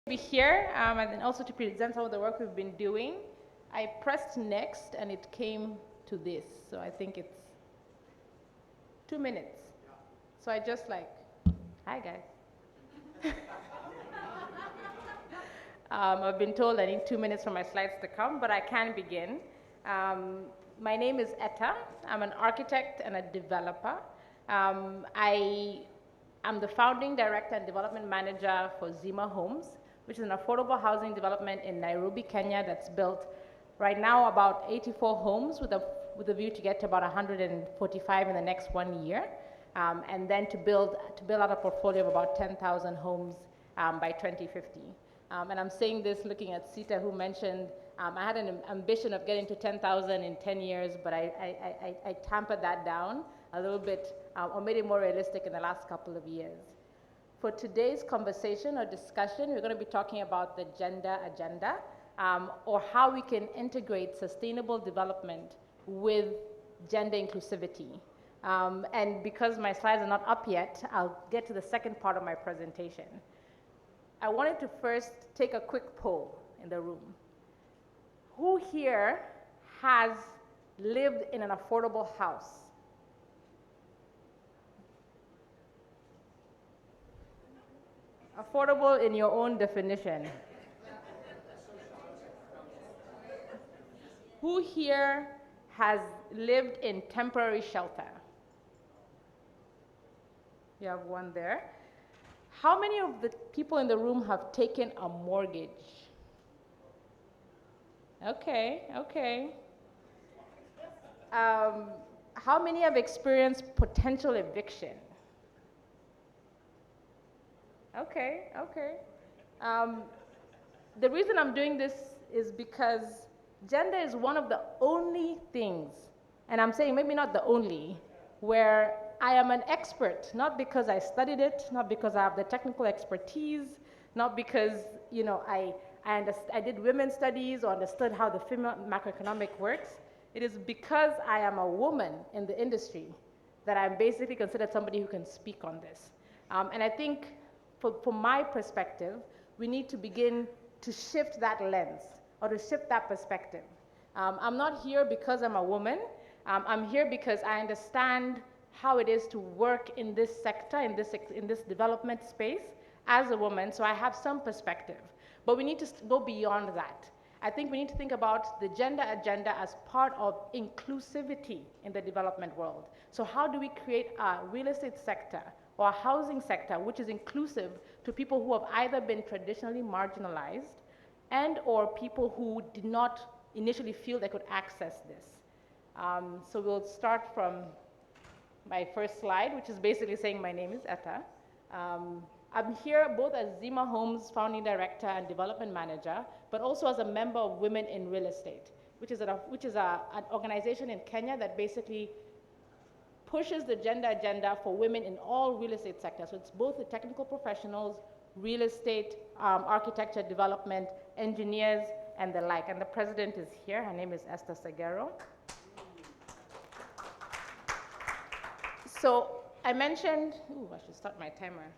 Be here and then also to present some of the work we've been doing. I pressed next and it came to this, so I think it's 2 minutes. So I just like, hi guys. I've been told I need 2 minutes for my slides to come, but I can begin. My name is Etta. I'm an architect and a developer. I am the founding director and development manager for ISMMA Homes, which is an affordable housing development in Nairobi, Kenya, that's built right now about 84 homes with a view to get to about 145 in the next 1 year, and then to build out a portfolio of about 10,000 homes by 2050. And I'm saying this looking at Sita, who mentioned I had an ambition of getting to 10,000 in 10 years, but I tampered that down a little bit, or made it more realistic in the last couple of years. For today's conversation or discussion, we're going to be talking about the gender agenda, or how we can integrate sustainable development with gender inclusivity. And because my slides are not up yet, I'll get to the second part of my presentation. I wanted to first take a quick poll in the room. Who here has lived in an affordable house? Affordable in your own definition. Who here has lived in temporary shelter? You have one there. How many of the people in the room have taken a mortgage? Okay, okay. How many have experienced potential eviction? Okay, okay. The reason I'm doing this is because gender is one of the only things, and I'm saying maybe not the only, where I am an expert, not because I studied it, not because I have the technical expertise, not because, you know, I did women's studies or understood how the female macroeconomic works. It is because I am a woman in the industry that I'm basically considered somebody who can speak on this. And I think from my perspective, we need to begin to shift that lens or to shift that perspective. I'm not here because I'm a woman. I'm here because I understand how it is to work in this sector, in this development space as a woman, so I have some perspective. But we need to go beyond that. I think we need to think about the gender agenda as part of inclusivity in the development world. So how do we create a real estate sector or a housing sector which is inclusive to people who have either been traditionally marginalized and or people who did not initially feel they could access this. So we'll start from my first slide, which is basically saying my name is Etta. I'm here both as ISMMA Homes founding director and development manager, but also as a member of Women in Real Estate, which is an organization in Kenya that basically pushes the gender agenda for women in all real estate sectors. So it's both the technical professionals, real estate, architecture, development, engineers, and the like. And the president is here. Her name is Esther Segero. So I mentioned, I should start my timer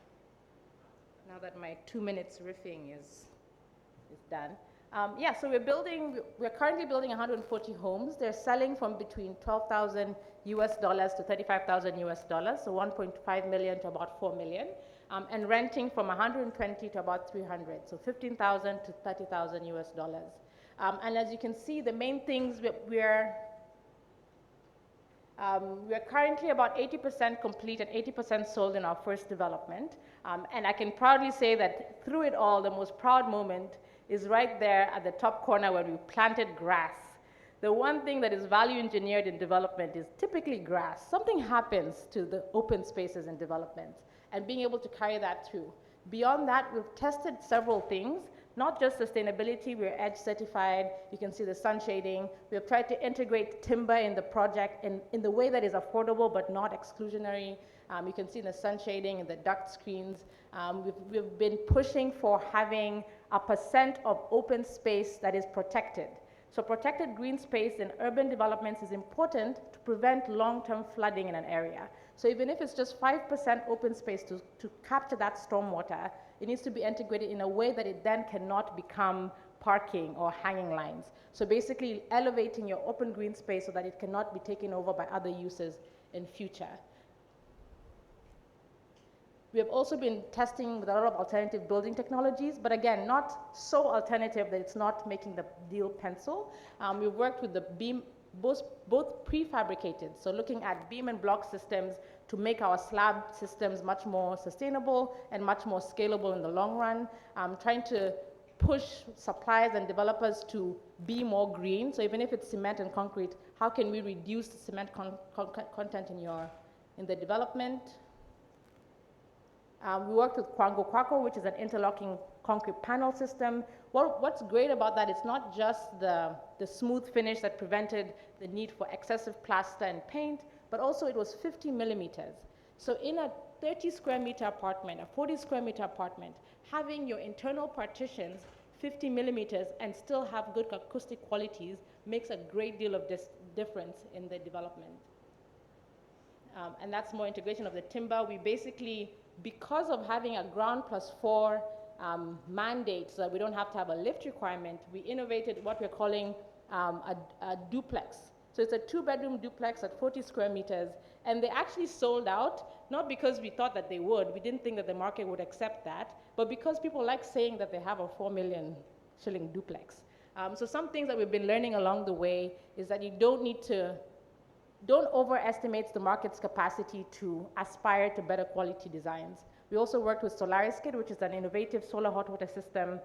now that my 2 minutes riffing is done. Yeah, so we're currently building 140 homes. They're selling from between $12,000 US to $35,000 US, so 1.5 million to about 4 million, and renting from 120 to about 300, so 15,000 to 30,000 US dollars. And as you can see, the main things we're currently about 80% complete and 80% sold in our first development. And I can proudly say that through it all, the most proud moment is right there at the top corner where we planted grass. The one thing that is value engineered in development is typically grass. Something happens to the open spaces in development, and being able to carry that through. Beyond that, we've tested several things. Not just sustainability, we're EDGE certified. You can see the sun shading. We have tried to integrate timber in the project in the way that is affordable but not exclusionary. You can see the sun shading and the duct screens. We've been pushing for having a % of open space that is protected. So protected green space in urban developments is important to prevent long-term flooding in an area. So even if it's just 5% open space to capture that stormwater, it needs to be integrated in a way that it then cannot become parking or hanging lines. So basically elevating your open green space so that it cannot be taken over by other uses in future. We have also been testing with a lot of alternative building technologies, but again, not so alternative that it's not making the deal pencil. We've worked with the beam, both prefabricated, so looking at beam and block systems to make our slab systems much more sustainable and much more scalable in the long run, trying to push suppliers and developers to be more green. So even if it's cement and concrete, how can we reduce the cement content in the development? We worked with Kwango Kwako, which is an interlocking concrete panel system. What's great about that, it's not just the smooth finish that prevented the need for excessive plaster and paint, but also it was 50 millimeters. So in a 30 square meter apartment, a 40 square meter apartment, having your internal partitions 50 millimeters and still have good acoustic qualities makes a great deal of difference in the development. And that's more integration of the timber. We basically, because of having a ground plus 4 mandate, so that we don't have to have a lift requirement, we innovated what we're calling a duplex. So it's a 2-bedroom duplex at 40 square meters, and they actually sold out, not because we thought that they would, we didn't think that the market would accept that, but because people like saying that they have a 4 million shilling duplex. So some things that we've been learning along the way is that you don't overestimate the market's capacity to aspire to better quality designs. We also worked with SolarisKit, which is an innovative solar hot water system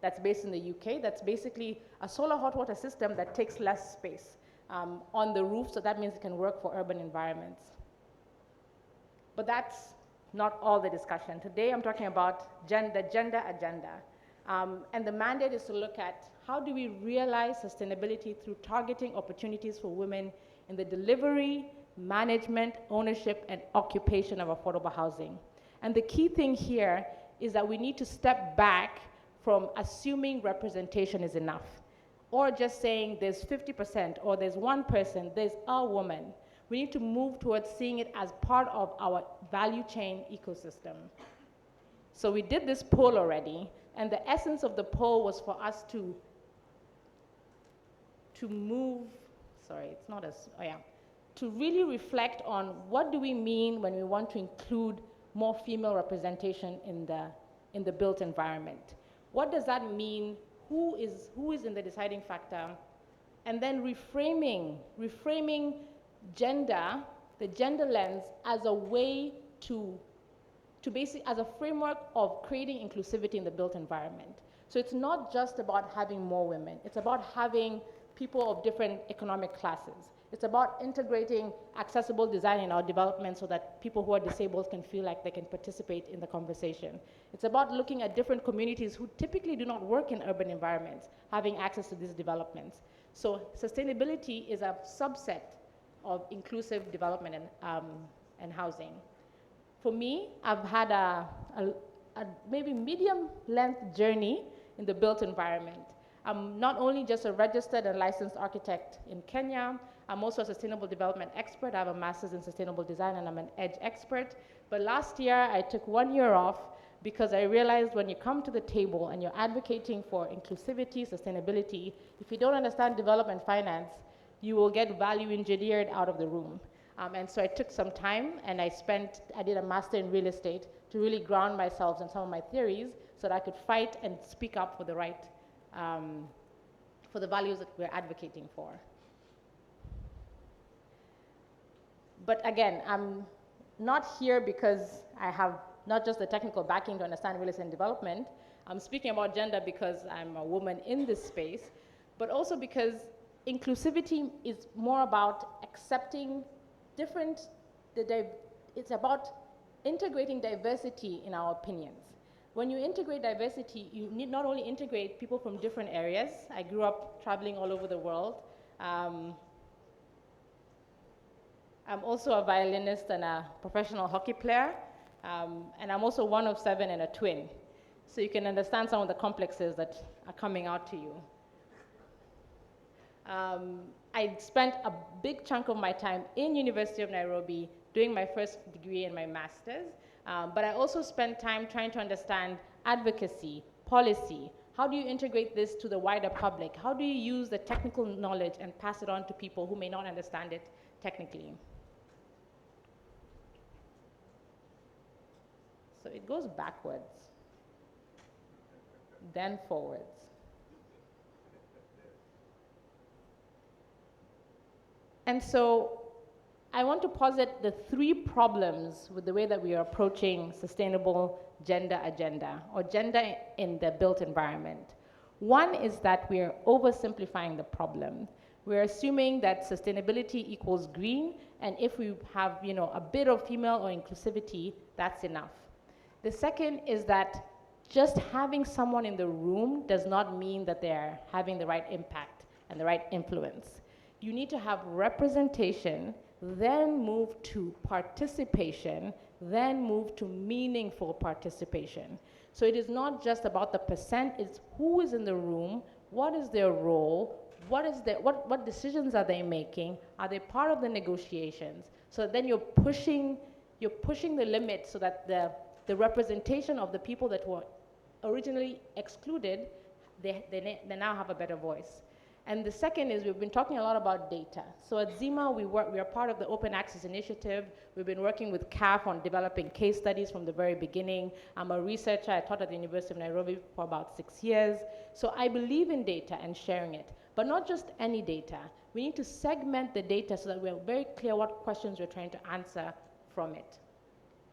that's based in the UK. That's basically a solar hot water system that takes less space on the roof, so that means it can work for urban environments. But that's not all the discussion. Today I'm talking about the gender agenda. And the mandate is to look at how do we realize sustainability through targeting opportunities for women in the delivery, management, ownership, and occupation of affordable housing. And the key thing here is that we need to step back from assuming representation is enough, or just saying there's 50%, or there's one person, there's a woman. We need to move towards seeing it as part of our value chain ecosystem. So we did this poll already, and the essence of the poll was for us to move, to really reflect on what do we mean when we want to include more female representation in the built environment. What does that mean? Who is in the deciding factor? And then reframing gender, the gender lens, as a way to basically, as a framework of creating inclusivity in the built environment. So it's not just about having more women, it's about having people of different economic classes. It's about integrating accessible design in our development so that people who are disabled can feel like they can participate in the conversation. It's about looking at different communities who typically do not work in urban environments, having access to these developments. So sustainability is a subset of inclusive development and housing. For me, I've had a maybe medium-length journey in the built environment. I'm not only just a registered and licensed architect in Kenya, I'm also a sustainable development expert. I have a master's in sustainable design and I'm an EDGE expert. But last year, I took 1 year off because I realized when you come to the table and you're advocating for inclusivity, sustainability, if you don't understand development finance, you will get value engineered out of the room. And so I took some time and I did a master in real estate to really ground myself in some of my theories so that I could fight and speak up for the right, for the values that we're advocating for. But again, I'm not here because I have not just the technical backing to understand real estate and development. I'm speaking about gender because I'm a woman in this space, but also because inclusivity is more about accepting it's about integrating diversity in our opinions. When you integrate diversity, you need not only integrate people from different areas. I grew up traveling all over the world. I'm also a violinist and a professional hockey player, and I'm also one of 7 and a twin. So you can understand some of the complexes that are coming out to you. I spent a big chunk of my time in University of Nairobi doing my first degree and my master's. But I also spent time trying to understand advocacy, policy. How do you integrate this to the wider public? How do you use the technical knowledge and pass it on to people who may not understand it technically? So it goes backwards, then forwards. And so I want to posit the 3 problems with the way that we are approaching sustainable gender agenda or gender in the built environment. One is that we are oversimplifying the problem. We're assuming that sustainability equals green, and if we have, a bit of female or inclusivity, that's enough. The second is that just having someone in the room does not mean that they're having the right impact and the right influence. You need to have representation, then move to participation, then move to meaningful participation. So it is not just about the percent, it's who is in the room, what is their role, what decisions are they making, are they part of the negotiations? So then you're pushing the limit so that the representation of the people that were originally excluded, they now have a better voice. And the second is we've been talking a lot about data. So at ZIMA, we are part of the Open Access Initiative. We've been working with CAHF on developing case studies from the very beginning. I'm a researcher. I taught at the University of Nairobi for about 6 years. So I believe in data and sharing it, but not just any data. We need to segment the data so that we're very clear what questions we're trying to answer from it.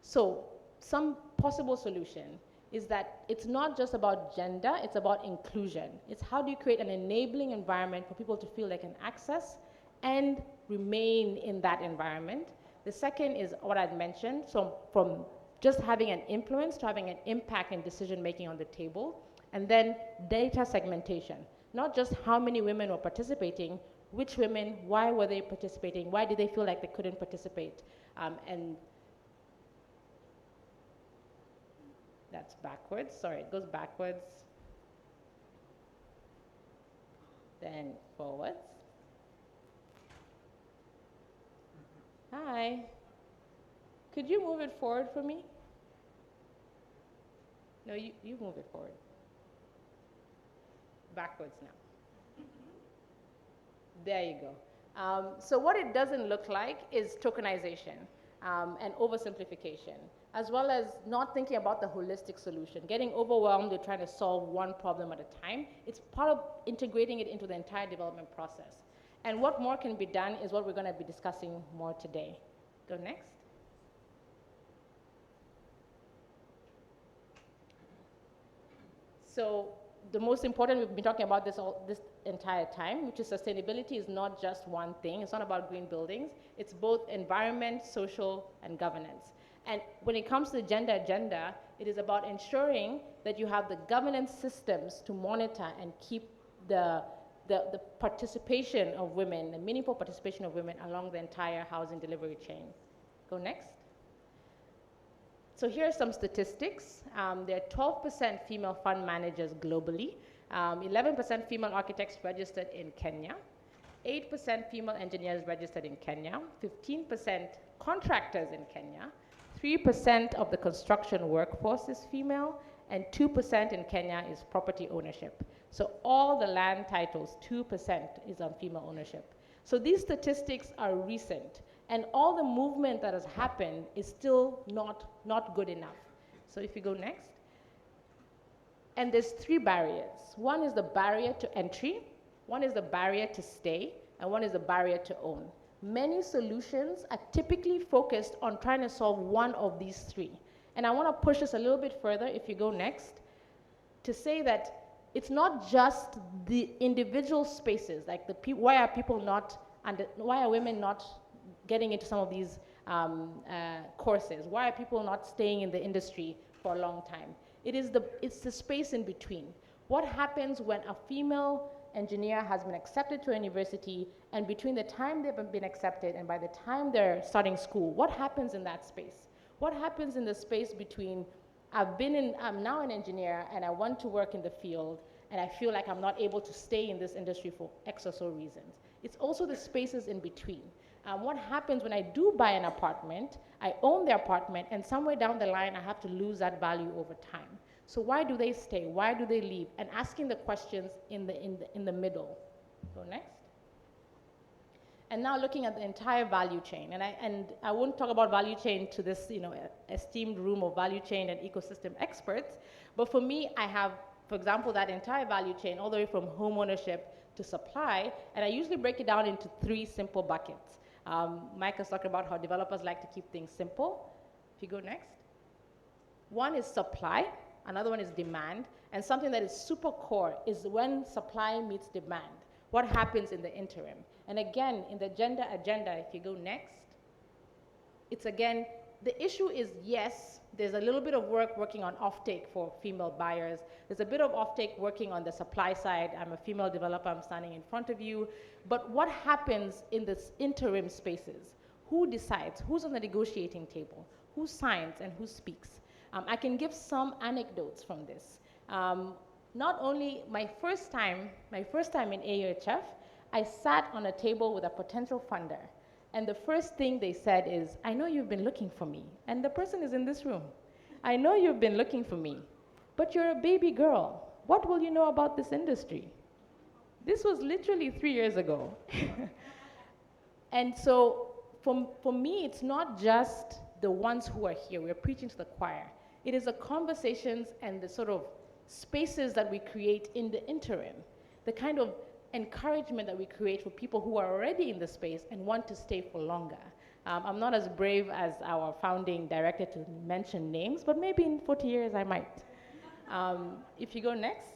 So some possible solution is that it's not just about gender, it's about inclusion. It's how do you create an enabling environment for people to feel they can access and remain in that environment. The second is what I'd mentioned, so from just having an influence to having an impact in decision making on the table. And then data segmentation, not just how many women were participating, which women, why were they participating, why did they feel like they couldn't participate, and that's backwards, sorry, it goes backwards, then forwards. Hi, could you move it forward for me? No, you move it forward. Backwards now. There you go. So what it doesn't look like is tokenization and oversimplification, as well as not thinking about the holistic solution, getting overwhelmed with trying to solve one problem at a time. It's part of integrating it into the entire development process. And what more can be done is what we're going to be discussing more today. Go next. So the most important, we've been talking about this entire time, which is sustainability is not just one thing. It's not about green buildings. It's both environment, social, and governance. And when it comes to the gender agenda, it is about ensuring that you have the governance systems to monitor and keep the participation of women, the meaningful participation of women along the entire housing delivery chain. Go next. So here are some statistics. There are 12% female fund managers globally, 11% female architects registered in Kenya, 8% female engineers registered in Kenya, 15% contractors in Kenya, 3% of the construction workforce is female, and 2% in Kenya is property ownership. So all the land titles, 2% is on female ownership. So these statistics are recent, and all the movement that has happened is still not good enough. So if you go next. And there's 3 barriers. One is the barrier to entry, one is the barrier to stay, and one is the barrier to own. Many solutions are typically focused on trying to solve one of these 3. And I want to push this a little bit further, if you go next, to say that it's not just the individual spaces, like why are women not getting into some of these courses? Why are people not staying in the industry for a long time? It's the space in between. What happens when a female engineer has been accepted to a university, and between the time they've been accepted and by the time they're starting school, what happens in that space? What happens in the space between I'm now an engineer and I want to work in the field and I feel like I'm not able to stay in this industry for X or so reasons? It's also the spaces in between. What happens when I do buy an apartment, I own the apartment, and somewhere down the line, I have to lose that value over time. So why do they stay? Why do they leave? And asking the questions in the middle. Go next. And now looking at the entire value chain, and I won't talk about value chain to this esteemed room of value chain and ecosystem experts, but for me, I have, for example, that entire value chain all the way from home ownership to supply, and I usually break it down into 3 simple buckets. Mike has talked about how developers like to keep things simple. If you go next. One is supply, another one is demand, and something that is super core is when supply meets demand. What happens in the interim? And again, in the gender agenda, if you go next, it's again, the issue is, yes, there's a little bit of working on offtake for female buyers. There's a bit of offtake working on the supply side. I'm a female developer, I'm standing in front of you. But what happens in this interim spaces? Who decides? Who's on the negotiating table? Who signs and who speaks? I can give some anecdotes from this. Not only my first time in AUHF, I sat on a table with a potential funder, and the first thing they said is, I know you've been looking for me, and the person is in this room. I know you've been looking for me, but you're a baby girl. What will you know about this industry? This was literally 3 years ago. And so for me, it's not just the ones who are here. We're preaching to the choir. It is the conversations and the sort of spaces that we create in the interim, the kind of encouragement that we create for people who are already in the space and want to stay for longer. I'm not as brave as our founding director to mention names, but maybe in 40 years I might. If you go next.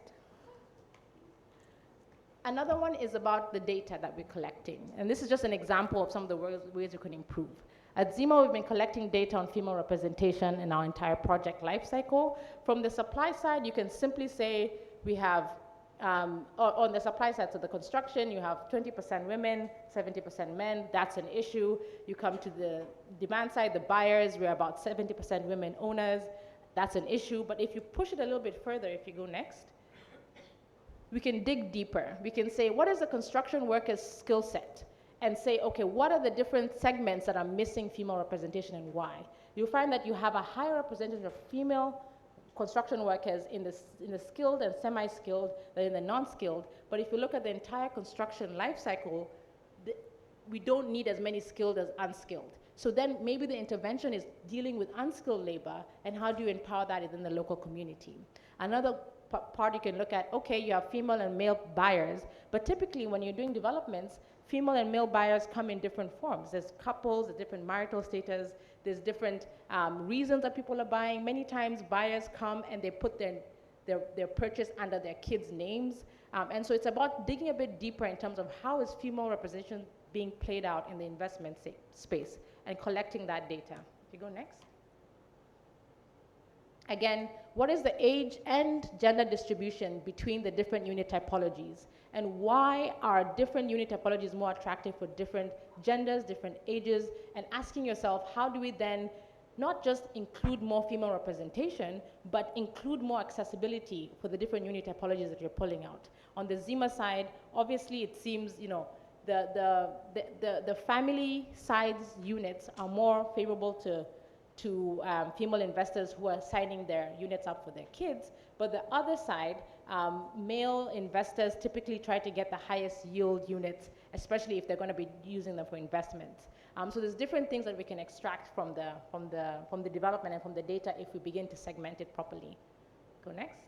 Another one is about the data that we're collecting. And this is just an example of some of the ways we can improve. At ZIMA, we've been collecting data on female representation in our entire project lifecycle. From the supply side, you can simply say we have on the supply side, so the construction, you have 20% women, 70% men, that's an issue. You come to the demand side, the buyers, we're about 70% women owners, that's an issue. But if you push it a little bit further, if you go next, we can dig deeper. We can say, what is the construction worker's skill set? And say, okay, what are the different segments that are missing female representation and why? You'll find that you have a higher representation of female construction workers in the skilled and semi-skilled than in the non-skilled. But if you look at the entire construction life cycle, we don't need as many skilled as unskilled. So then maybe the intervention is dealing with unskilled labor and how do you empower that within the local community. Another part you can look at, okay, you have female and male buyers, but typically when you're doing developments, female and male buyers come in different forms. There's couples, there's different marital status, there's different reasons that people are buying. Many times buyers come and they put their purchase under their kids' names. And so it's about digging a bit deeper in terms of how is female representation being played out in the investment space and collecting that data. If you go next. Again, what is the age and gender distribution between the different unit typologies? And why are different unit typologies more attractive for different genders, different ages? And asking yourself, how do we then not just include more female representation, but include more accessibility for the different unit typologies that you're pulling out? On the ZIMA side, obviously it seems, the family sides units are more favorable to female investors who are signing their units up for their kids, but the other side, male investors typically try to get the highest yield units, especially if they're going to be using them for investments. So there's different things that we can extract from the development and from the data if we begin to segment it properly. Go next.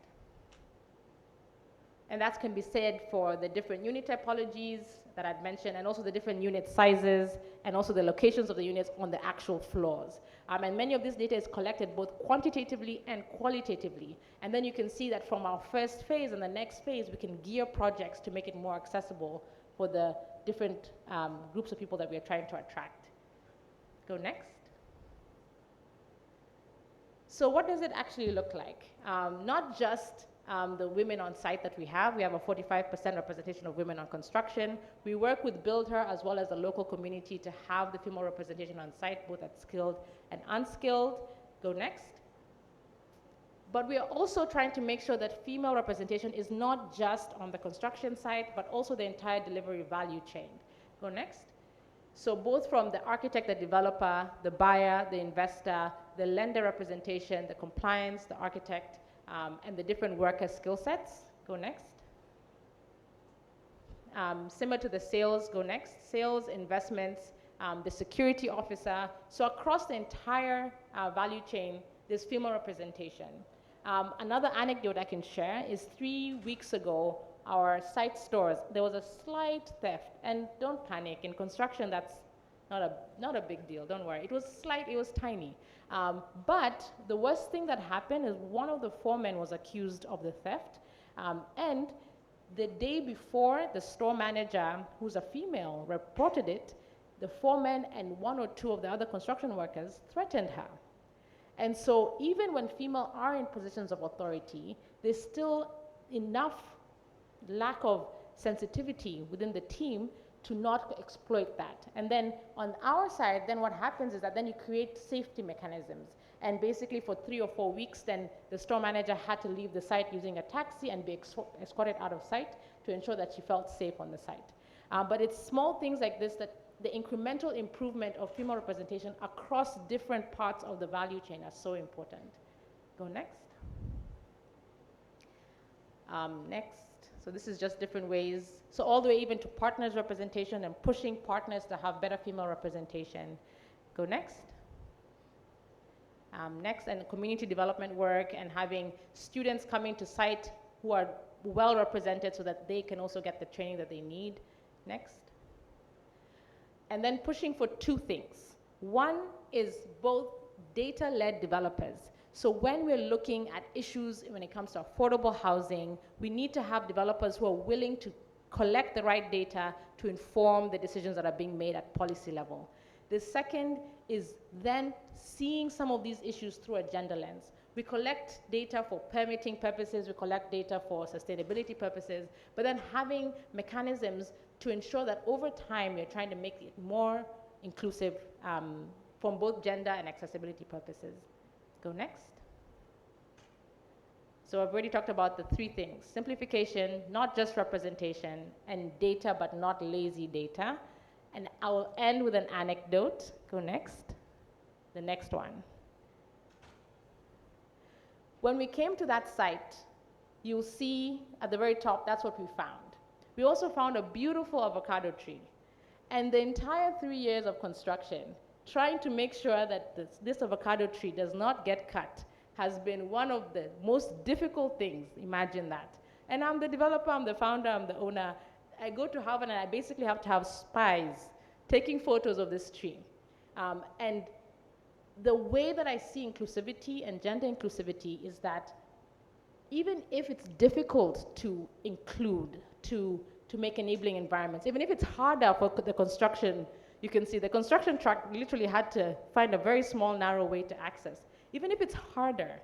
And that can be said for the different unit typologies that I'd mentioned, and also the different unit sizes, and also the locations of the units on the actual floors. And many of this data is collected both quantitatively and qualitatively. And then you can see that from our first phase and the next phase, we can gear projects to make it more accessible for the different groups of people that we are trying to attract. Go next. So what does it actually look like? Not just the women on site that we have a 45% representation of women on construction. We work with Build Her as well as the local community to have the female representation on site, both at skilled and unskilled. Go next. But we are also trying to make sure that female representation is not just on the construction side, but also the entire delivery value chain. Go next. So both from the architect, the developer, the buyer, the investor, the lender representation, the compliance, the architect, and the different worker skill sets. Go next. Similar to the sales, go next. Sales, investments, the security officer. So across the entire value chain, there's female representation. Another anecdote I can share is 3 weeks ago, our site stores, there was a slight theft, and don't panic, in construction that's not a big deal, don't worry. It was slight, it was tiny. But the worst thing that happened is one of the foremen was accused of the theft, and the day before, the store manager, who's a female, reported it, the foreman and 1 or 2 of the other construction workers threatened her. And so even when female are in positions of authority, there's still enough lack of sensitivity within the team to not exploit that. And then on our side, then what happens is that then you create safety mechanisms. And basically for 3 or 4 weeks, then the store manager had to leave the site using a taxi and be escorted out of sight to ensure that she felt safe on the site. But it's small things like this that the incremental improvement of female representation across different parts of the value chain are so important. Go next. Next. So this is just different ways. So all the way even to partners representation and pushing partners to have better female representation. Go next. Next, and community development work and having students coming to site who are well represented so that they can also get the training that they need. Next. And then pushing for 2 things. One is both data-led developers. So when we're looking at issues when it comes to affordable housing, we need to have developers who are willing to collect the right data to inform the decisions that are being made at policy level. The second is then seeing some of these issues through a gender lens. We collect data for permitting purposes, we collect data for sustainability purposes, but then having mechanisms to ensure that over time you're trying to make it more inclusive from both gender and accessibility purposes. Go next. So I've already talked about the 3 things: simplification, not just representation, and data but not lazy data. And I will end with an anecdote. Go next. The next one. When we came to that site, you'll see at the very top, that's what we found. We also found a beautiful avocado tree. And the entire 3 years of construction, trying to make sure that this avocado tree does not get cut has been one of the most difficult things. Imagine that. And I'm the developer, I'm the founder, I'm the owner. I go to Harvard and I basically have to have spies taking photos of this tree. And the way that I see inclusivity and gender inclusivity is that even if it's difficult to include, to make enabling environments, even if it's harder for the construction, you can see the construction truck literally had to find a very small, narrow way to access. Even if it's harder,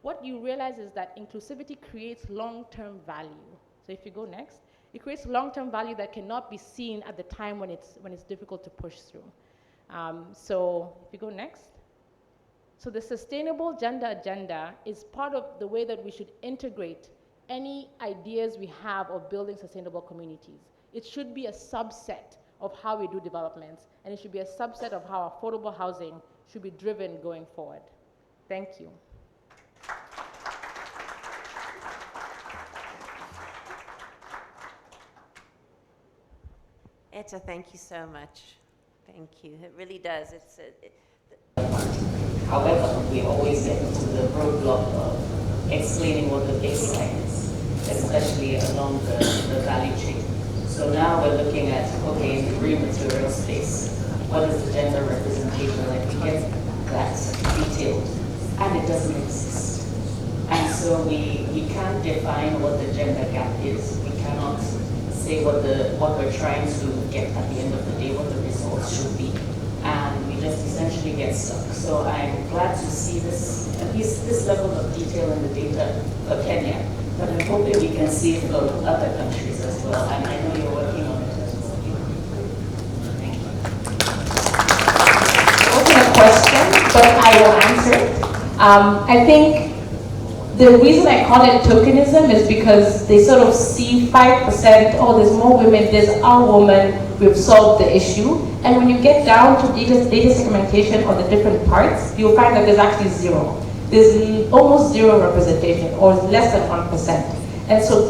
what you realize is that inclusivity creates long-term value. So if you go next, it creates long-term value that cannot be seen at the time when it's difficult to push through. So if you go next. So the sustainable gender agenda is part of the way that we should integrate any ideas we have of building sustainable communities. It should be a subset of how we do developments, and it should be a subset of how affordable housing should be driven going forward. Thank you. Etta, thank you so much. Thank you. It really does. However, we always get into the roadblock of explaining what the baseline is, especially along the value chain. So now we're looking at, okay, in the green material space, what is the gender representation? Like we get that detailed, and it doesn't exist. And so we can't define what the gender gap is. We cannot say what we're trying to get at the end of the day, what the results should be. And we just essentially get stuck. So I'm glad to see this, at least this level of detail in the data for Kenya, but I'm hoping we can see it for other countries as well. And I know you're working on it as well. Thank you. Open a question, but I will answer it. I think the reason I call it tokenism is because they sort of see 5%, oh, there's more women, there's our woman, we've solved the issue. And when you get down to data segmentation of the different parts, you'll find that there's actually zero. There's almost zero representation, or less than 1%. And so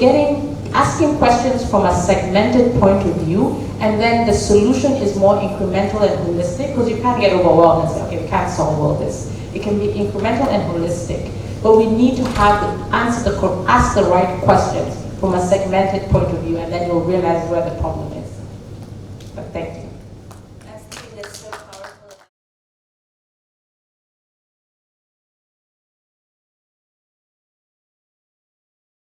asking questions from a segmented point of view, and then the solution is more incremental and holistic, because you can't get overwhelmed and say, okay, we can't solve all this. It can be incremental and holistic, but we need to ask the right questions from a segmented point of view, and then you'll realize where the problem is.